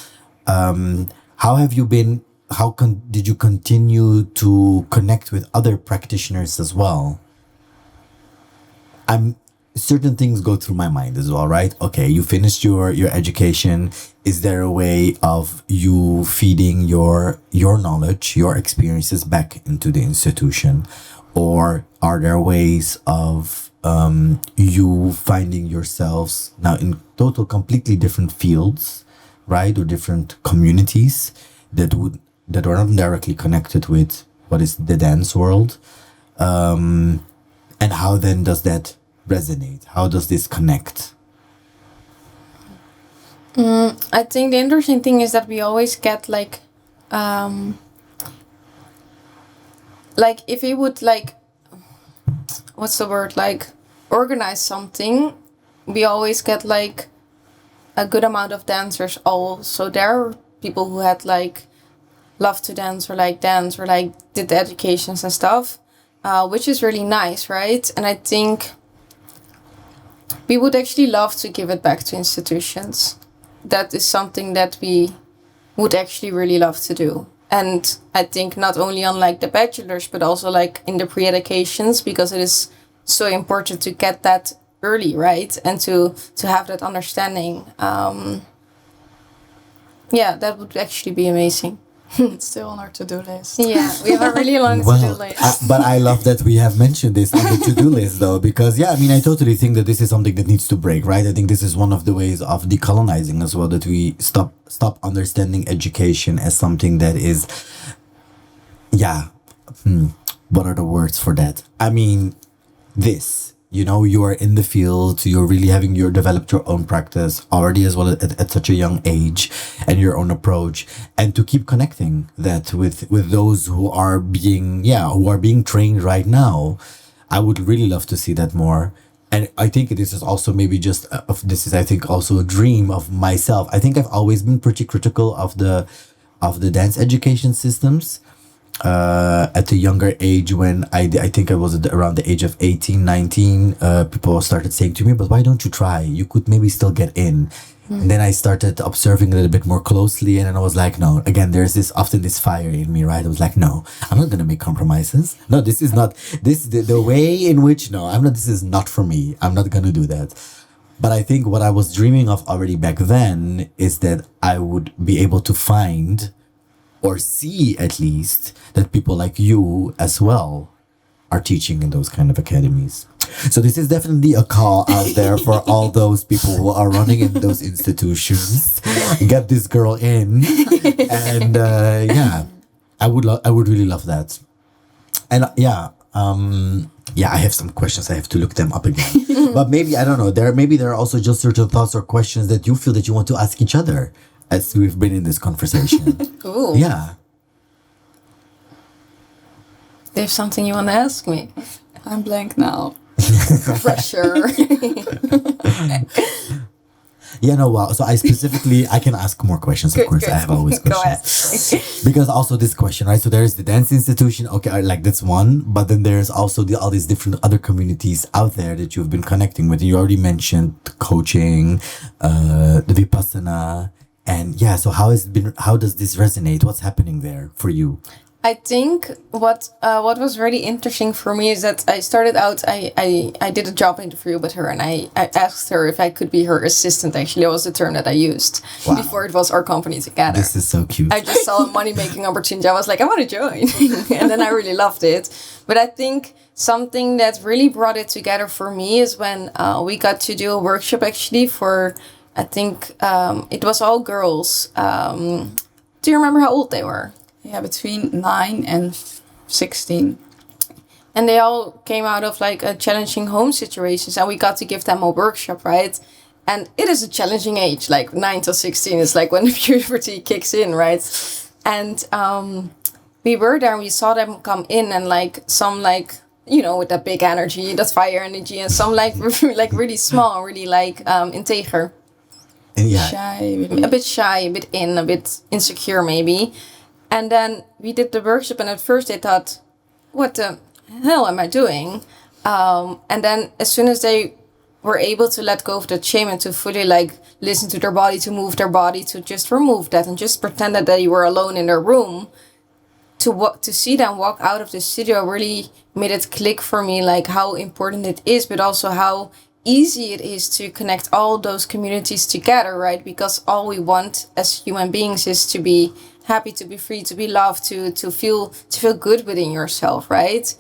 how have you been? Did you continue to connect with other practitioners as well? Certain things go through my mind as well, right? Okay, you finished your education. Is there a way of you feeding your knowledge, your experiences back into the institution? Or are there ways of you finding yourselves now in completely different fields, right? Or different communities that are not directly connected with what is the dance world? And how then does that resonate? How does this connect? I think the interesting thing is that we always get like if we would organize something, we always get like a good amount of dancers. Also, there are people who had like love to dance or like dance or like did the educations and stuff, which is really nice, right? And I think we would actually love to give it back to institutions. That is something that we would actually really love to do. And I think not only on like the bachelors, but also like in the pre-educations, because it is so important to get that early, right? And to have that understanding. That would actually be amazing. It's still on our to-do list. Yeah, we have a really long to-do list. But I love that we have mentioned this on the to-do list, though, because I totally think that this is something that needs to break, right? I think this is one of the ways of decolonizing as well, that we stop understanding education as something that is, what are the words for that? You are in the field, you're really developed your own practice already as well at such a young age, and your own approach, and to keep connecting that with those who are being trained right now. I would really love to see that more. And I think this is also maybe just, I think also a dream of myself. I think I've always been pretty critical of the dance education systems. At a younger age, when I think I was around the age of 18, 19, people started saying to me, but why don't you try? You could maybe still get in. And then I started observing a little bit more closely, and then I was like, no, again, there's often this fire in me, right? I was like, no, I'm not going to make compromises. No, this is not, the way in which, this is not for me. I'm not going to do that. But I think what I was dreaming of already back then is that I would be able to find, or see at least, that people like you as well are teaching in those kind of academies. So this is definitely a call out there for all those people who are running in those institutions. Get this girl in. And I would really love that. And I have some questions. I have to look them up again. But maybe, I don't know, there are also just certain thoughts or questions that you feel that you want to ask each other as we've been in this conversation. Cool. Yeah. There's something you want to ask me? I'm blank now. Pressure. Yeah, no, wow. So I can ask more questions, of Good, course. good. I have always Go questions. ahead. Because also this question, right? So there is the dance institution. Okay, like that's one. But then there's also all these different other communities out there that you've been connecting with. You already mentioned coaching, the Vipassana. And yeah, so how does this resonate? What's happening there for you? I think what was really interesting for me is that I started out, I did a job interview with her, and I asked her if I could be her assistant. Actually, that was the term that I used before it was our company together. This is so cute. I just saw a money-making opportunity. I was like, I want to join. And then I really loved it. But I think something that really brought it together for me is when we got to do a workshop actually for, I think it was all girls. Do you remember how old they were? Yeah, between 9 and 16. And they all came out of like a challenging home situations, and we got to give them a workshop, right? And it is a challenging age, like 9 to 16 is like when puberty kicks in, right? And we were there and we saw them come in, and like some like, you know, with that big energy, that fire energy, and some like like really small, really like integer. And yeah, Shy, really. A bit shy, a bit insecure maybe. And then we did the workshop, and at first they thought, what the hell am I doing? And then as soon as they were able to let go of the shame and to fully like listen to their body, to move their body, to just remove that and just pretend that they were alone in their room, to see them walk out of the studio really made it click for me, like how important it is, but also how easy it is to connect all those communities together, right? Because all we want as human beings is to be happy, to be free, to be loved, to feel good within yourself, right?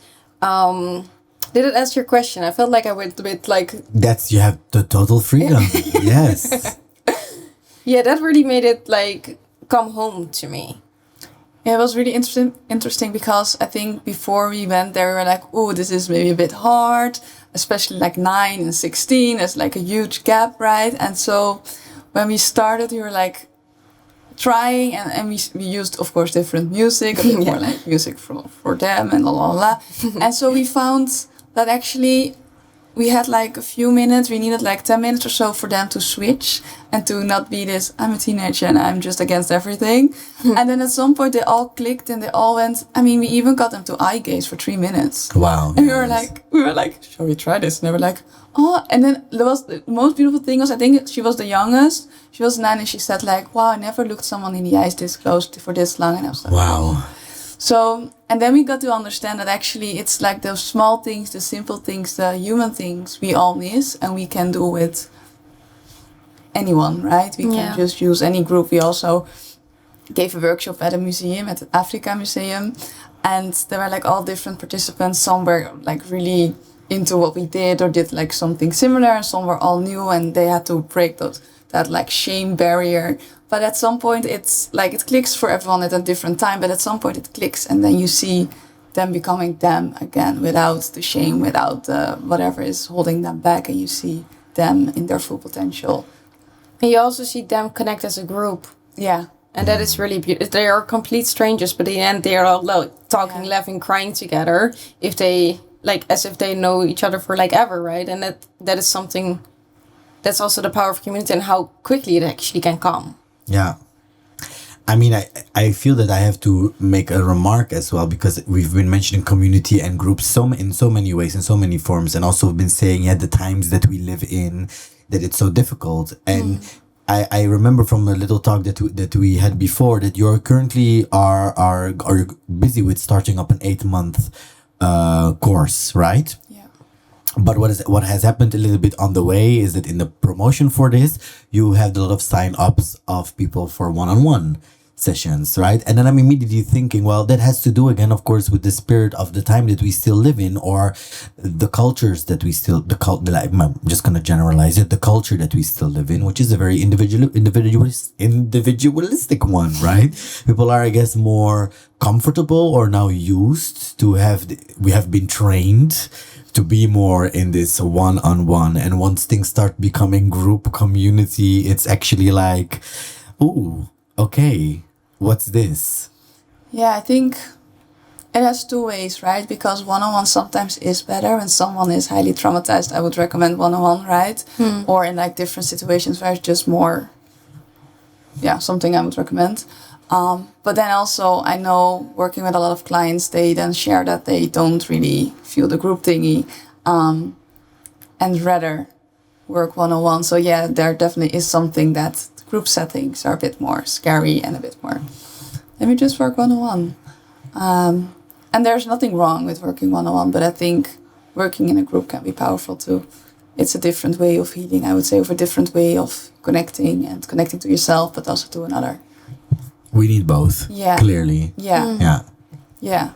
Did it answer your question? I felt like I went a bit like... you have the total freedom. Yes. Yeah, that really made it like come home to me. Yeah, it was really interesting because I think before we went there, we were like, oh, this is maybe a bit hard, especially like 9 and 16. There's like a huge gap, right? And so when we started, we were like trying, and we used, of course, different music, a bit more like music for them and la la la. And so we found that actually we had like a few minutes, we needed like 10 minutes or so for them to switch and to not be this, I'm a teenager and I'm just against everything. And then at some point they all clicked and they all went, I mean, we even got them to eye gaze for 3 minutes. Wow. And we were like, shall we try this? And they were like, oh, and then the most beautiful thing was, I think she was the youngest. She was 9 and she said like, wow, I never looked someone in the eyes this close for this long. And I was like, wow. So, and then we got to understand that actually it's like those small things, the simple things, the human things we all miss, and we can do with anyone, right? We can just use any group. We also gave a workshop at a museum, at the Africa Museum, and there were like all different participants. Some were like really into what we did or did like something similar, and some were all new and they had to break that like shame barrier. But at some point it's like it clicks for everyone at a different time, but at some point it clicks and then you see them becoming them again without the shame, without whatever is holding them back, and you see them in their full potential. And you also see them connect as a group. Yeah. And that is really beautiful. They are complete strangers, but in the end they are all like, talking, laughing, crying together if they like as if they know each other for like ever, right? And that is something that's also the power of community and how quickly it actually can come. Yeah. I mean, I feel that I have to make a remark as well, because we've been mentioning community and groups in so many ways, in so many forms, and also been saying at the times that we live in that it's so difficult. And I remember from a little talk that we had before that you're currently are busy with starting up an 8-month course, right? But what has happened a little bit on the way is that in the promotion for this, you have a lot of sign-ups of people for one-on-one sessions, right? And then I'm immediately thinking, well, that has to do again, of course, with the spirit of the time that we still live in, or the cultures that we still, I'm just going to generalize it, the culture that we still live in, which is a very individualistic one, right? People are, I guess, more comfortable or now used to we have been trained to be more in this one-on-one. And once things start becoming group community, it's actually like, ooh, okay, what's this? Yeah, I think It has two ways, right? Because one-on-one sometimes is better. When someone is highly traumatized, I would recommend one-on-one, right? Or in like different situations where it's just more, something I would recommend. But then also I know working with a lot of clients, they then share that they don't really feel the group thingy, and rather work one-on-one. So yeah, there definitely is something that group settings are a bit more scary and a bit more, let me just work one-on-one. And there's nothing wrong with working one-on-one, but I think working in a group can be powerful too. It's a different way of healing, I would say, of a different way of connecting and connecting to yourself, but also to another. We need both. Yeah. Clearly. Yeah. Yeah.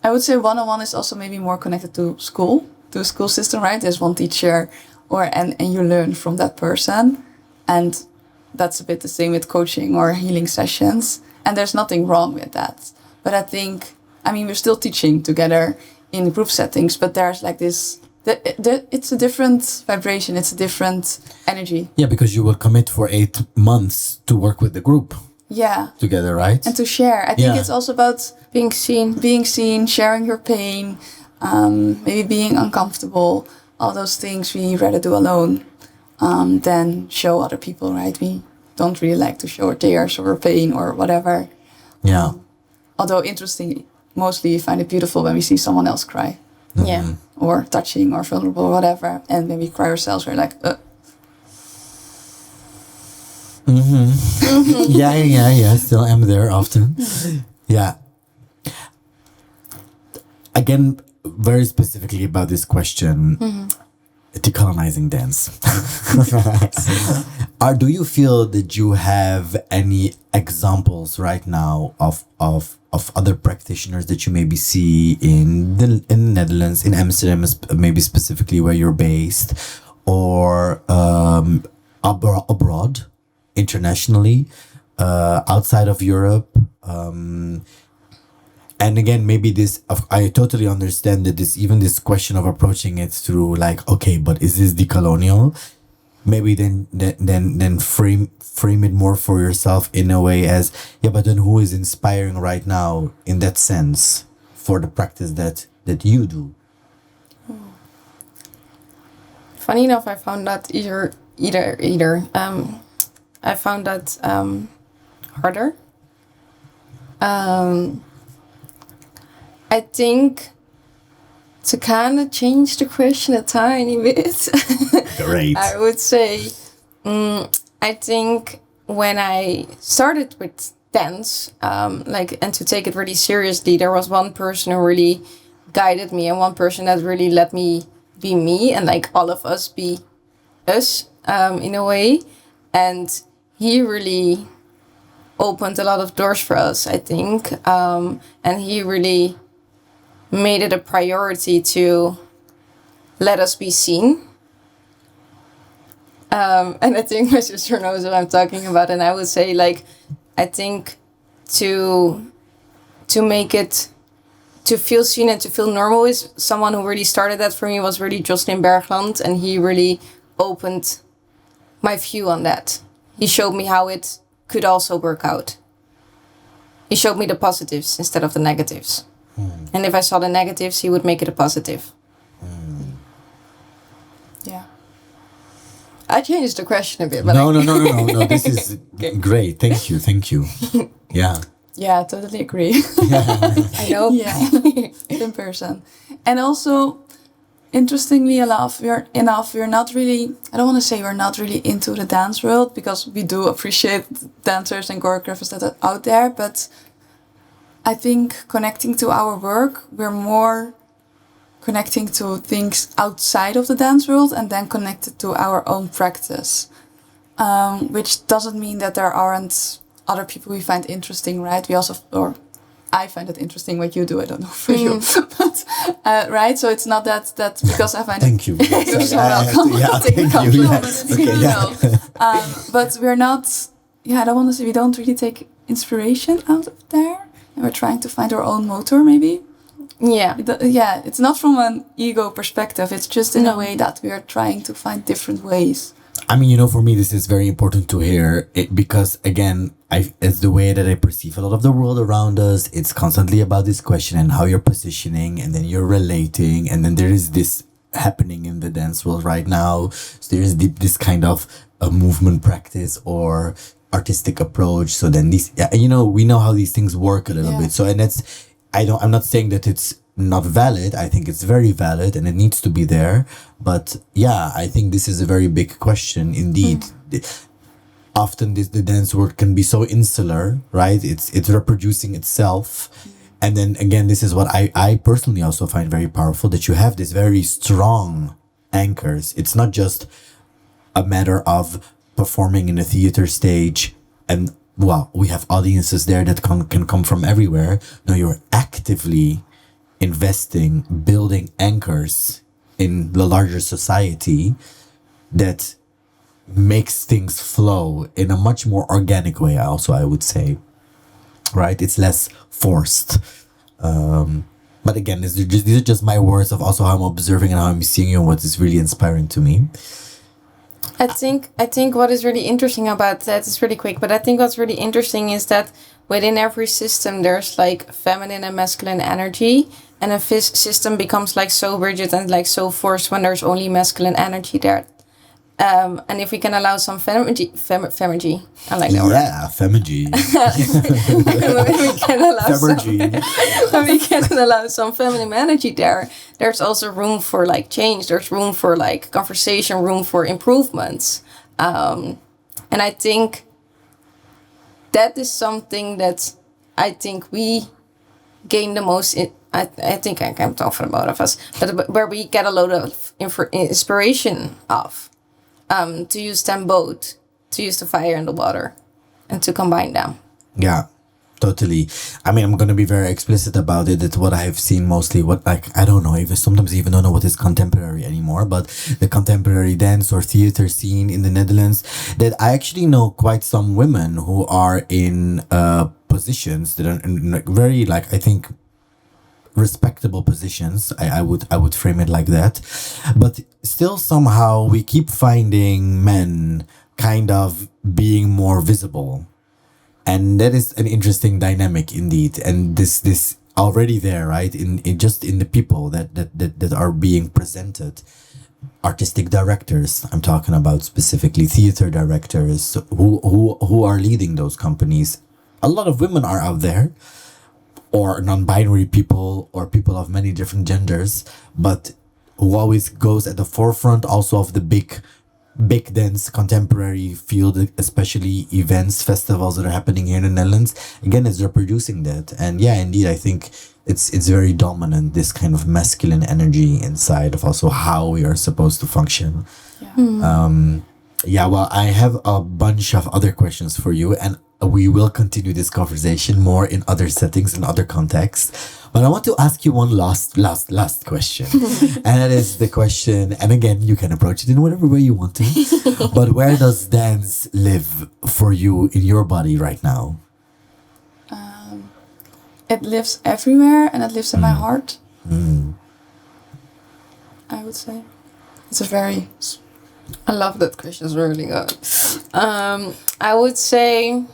I would say one-on-one is also maybe more connected to a school system, right? There's one teacher and you learn from that person. And that's a bit the same with coaching or healing sessions. And there's nothing wrong with that. But I think, we're still teaching together in group settings, but there's like this, it's a different vibration, it's a different energy. Yeah, because you will commit for 8 months to work with the group. Yeah. Together, right? And to share. I think it's also about being seen, sharing your pain, maybe being uncomfortable. All those things we rather do alone than show other people, right? We don't really like to show our tears or our pain or whatever. Yeah. Although interestingly, mostly we find it beautiful when we see someone else cry. Yeah. Or touching or vulnerable or whatever. And when we cry ourselves, we're like, Yeah. Still am there often. Yeah. Again, very specifically about this question, decolonizing dance. Do you feel that you have any examples right now of other practitioners that you maybe see in the Netherlands, in Amsterdam, maybe specifically where you're based, or abroad? Internationally, outside of Europe, and again, maybe I totally understand that this question of approaching it through like, okay, but is this decolonial? Maybe then frame it more for yourself in a way as, but then who is inspiring right now in that sense for the practice that you do? Funny enough, I found that either. I found that harder. I think to kind of change the question a tiny bit. Great. I would say, I think when I started with dance, and to take it really seriously, there was one person who really guided me and one person that really let me be me and like all of us be us in a way. And he really opened a lot of doors for us, I think. And he really made it a priority to let us be seen. And I think my sister knows what I'm talking about. And I would say, I think to make it, to feel seen and to feel normal is someone who really started that for me was really Jocelyn Bergland. And he really opened my view on that. He showed me how it could also work out. He showed me the positives instead of the negatives. And if I saw the negatives, he would make it a positive. Yeah. I changed the question a bit. But No. This is great. Thank you. Yeah. Yeah, I totally agree. I know. Yeah, in person. And also, interestingly enough, we're not really, I don't want to say we're not really into the dance world, because we do appreciate dancers and choreographers that are out there, but I think connecting to our work, we're more connecting to things outside of the dance world and then connected to our own practice. Which doesn't mean that there aren't other people we find interesting, right? I find it interesting what you do. I don't know for you, but right. So it's not that because I find Thank you. You're so welcome. Thank you. Yeah. But we're not. Yeah, I don't want to say we don't really take inspiration out of there, and we're trying to find our own motor, maybe. Yeah. Yeah, it's not from an ego perspective. It's just in a way that we are trying to find different ways. I mean, you know, for me, this is very important to hear it because, again, it's the way that I perceive a lot of the world around us. It's constantly about this question and how you're positioning, and then you're relating, and then there is this happening in the dance world right now. So there is this kind of a movement practice or artistic approach. So then these, yeah, you know, we know how these things work a little Yeah. bit. So, and that's, I'm not saying that it's not valid. I think it's very valid and it needs to be there. But yeah, I think this is a very big question indeed. Often the dance world can be so insular, right? It's reproducing itself. And then again, this is what I personally also find very powerful, that you have this very strong anchors. It's not just a matter of performing in a theater stage and, well, we have audiences there that can come from everywhere. No, you're actively investing, building anchors in the larger society that makes things flow in a much more organic way also, I would say. Right? It's less forced. But again, these are just my words of also how I'm observing and how I'm seeing you and what is really inspiring to me. I think what is really interesting about that is really quick, but I think what's really interesting is that within every system there's like feminine and masculine energy, and a system becomes like so rigid and like so forced when there's only masculine energy there. And if we can allow some feminergy, I like that word. Yeah, feminergy. When we can allow Feminergy. when we can allow some feminine energy there, there's also room for like change. There's room for like conversation, room for improvements. And I think that is something that I think we gain the most. I think I can talk for both of us, but where we get a lot of inspiration of. To use them both, to use the fire and the water, and to combine them. Yeah, totally. I mean, I'm gonna be very explicit about it. It's what I've seen mostly. What, like, I don't know, even sometimes I even don't know what is contemporary anymore. But the contemporary dance or theater scene in the Netherlands, that I actually know quite some women who are in positions that are in very, like, I think, respectable positions. I would frame it like that. But still somehow we keep finding men kind of being more visible. And that is an interesting dynamic indeed. And this already there, right? In just in the people that are being presented. Artistic directors, I'm talking about specifically theater directors who are leading those companies. A lot of women are out there, or non-binary people, or people of many different genders, but who always goes at the forefront also of the big dance contemporary field, especially events, festivals that are happening here in the Netherlands. Again, is reproducing that. And yeah, indeed, I think it's very dominant, this kind of masculine energy inside of also how we are supposed to function. Yeah, well, I have a bunch of other questions for you, and we will continue this conversation more in other settings and other contexts. But I want to ask you one last question. And that is the question, and again, you can approach it in whatever way you want to. But where does dance live for you in your body right now? It lives everywhere, and it lives in my heart. I would say. It's a very... I love that question. It's really good. I would say...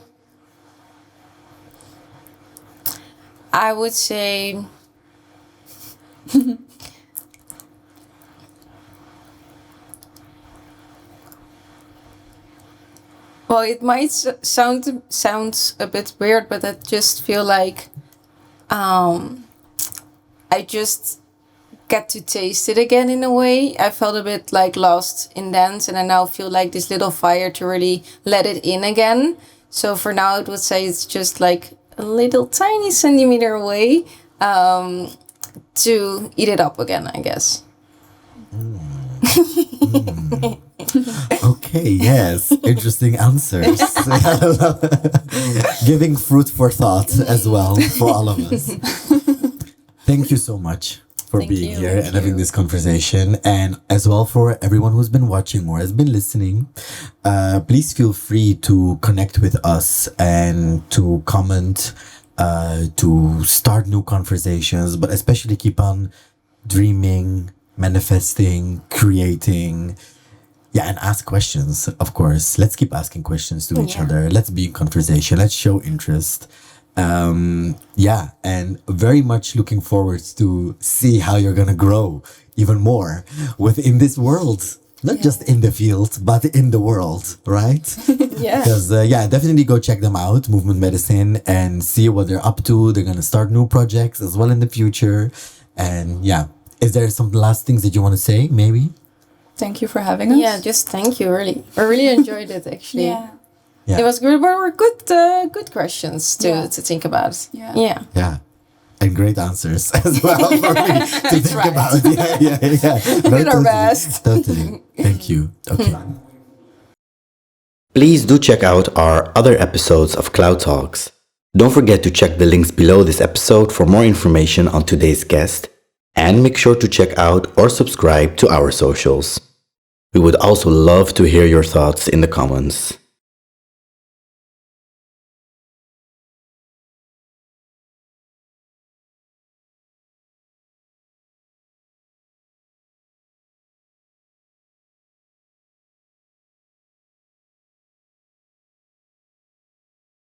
Well, it might sounds a bit weird, but I just feel like I just get to taste it again in a way. I felt a bit like lost in dance, and I now feel like this little fire to really let it in again. So for now, I would say it's just like a little tiny centimeter away to eat it up again, I guess. Okay, yes, interesting answers. Giving fruit for thought as well for all of us. Thank you so much for being here and having this conversation, and as well for everyone who's been watching or has been listening. Please feel free to connect with us and to comment, to start new conversations, but especially keep on dreaming, manifesting, creating, Yeah, and ask questions, of course. Let's keep asking questions to each Yeah. other. Let's be in conversation. Let's show interest. Yeah, and very much looking forward to see how you're gonna grow even more within this world. Not just in the field, but in the world, right? Yeah. Because, yeah, definitely go check them out, Movement Medicine, and see what they're up to. They're going to start new projects as well in the future. And yeah, is there some last things that you want to say, maybe? Thank you for having us. Yeah, just thank you, really. I really enjoyed it, actually. Yeah. Yeah. It was good. Were good questions Yeah. to think about. Yeah. Yeah. Yeah. And great answers as well for me to think right. about. Yeah. No, did our totally, best. Totally. Thank you. Okay. Please do check out our other episodes of Cloud Talks. Don't forget to check the links below this episode for more information on today's guest, and make sure to check out or subscribe to our socials. We would also love to hear your thoughts in the comments.